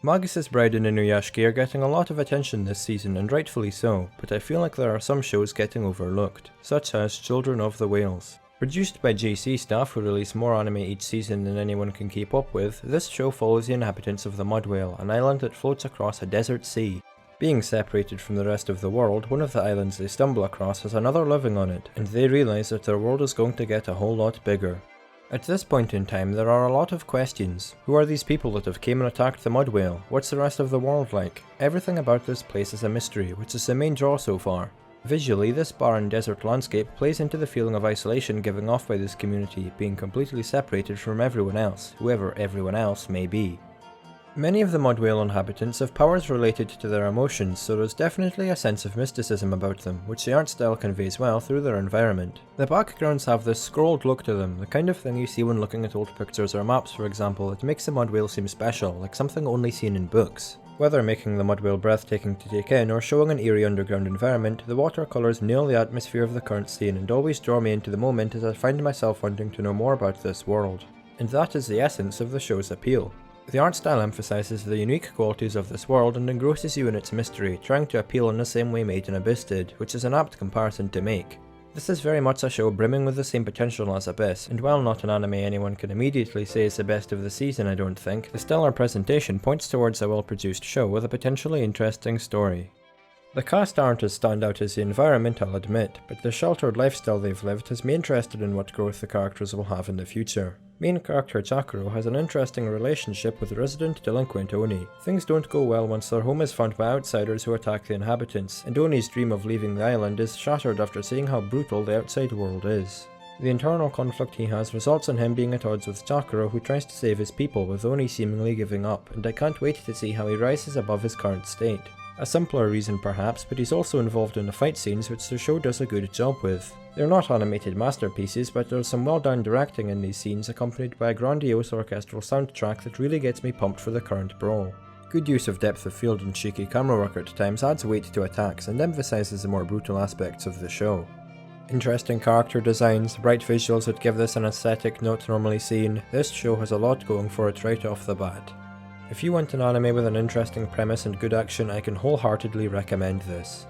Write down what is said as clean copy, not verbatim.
Magus's Bride and Inuyashiki are getting a lot of attention this season, and rightfully so, but I feel like there are some shows getting overlooked, such as Children of the Whales. Produced by JC staff who release more anime each season than anyone can keep up with, this show follows the inhabitants of the Mud Whale, an island that floats across a desert sea. Being separated from the rest of the world, one of the islands they stumble across has another living on it, and they realise that their world is going to get a whole lot bigger. At this point in time, there are a lot of questions. Who are these people that have came and attacked the Mud Whale? What's the rest of the world like? Everything about this place is a mystery, which is the main draw so far. Visually, this barren desert landscape plays into the feeling of isolation given off by this community, being completely separated from everyone else, whoever everyone else may be. Many of the Mud Whale inhabitants have powers related to their emotions, so there's definitely a sense of mysticism about them, which the art style conveys well through their environment. The backgrounds have this scrolled look to them, the kind of thing you see when looking at old pictures or maps for example. It makes the Mud Whale seem special, like something only seen in books. Whether making the Mud Whale breathtaking to take in or showing an eerie underground environment, the watercolours nail the atmosphere of the current scene and always draw me into the moment as I find myself wanting to know more about this world. And that is the essence of the show's appeal. The art style emphasises the unique qualities of this world and engrosses you in its mystery, trying to appeal in the same way Made in Abyss did, which is an apt comparison to make. This is very much a show brimming with the same potential as Abyss, and while not an anime anyone can immediately say is the best of the season I don't think, the stellar presentation points towards a well-produced show with a potentially interesting story. The cast aren't as standout as the environment, I'll admit, but the sheltered lifestyle they've lived has me interested in what growth the characters will have in the future. Main character Chakuro has an interesting relationship with resident delinquent Oni. Things don't go well once their home is found by outsiders who attack the inhabitants, and Oni's dream of leaving the island is shattered after seeing how brutal the outside world is. The internal conflict he has results in him being at odds with Chakuro, who tries to save his people with Oni seemingly giving up, and I can't wait to see how he rises above his current state. A simpler reason perhaps, but he's also involved in the fight scenes which the show does a good job with. They're not animated masterpieces, but there's some well done directing in these scenes accompanied by a grandiose orchestral soundtrack that really gets me pumped for the current brawl. Good use of depth of field and shaky camera work at times adds weight to attacks and emphasises the more brutal aspects of the show. Interesting character designs, bright visuals that give this an aesthetic not normally seen, this show has a lot going for it right off the bat. If you want an anime with an interesting premise and good action, I can wholeheartedly recommend this.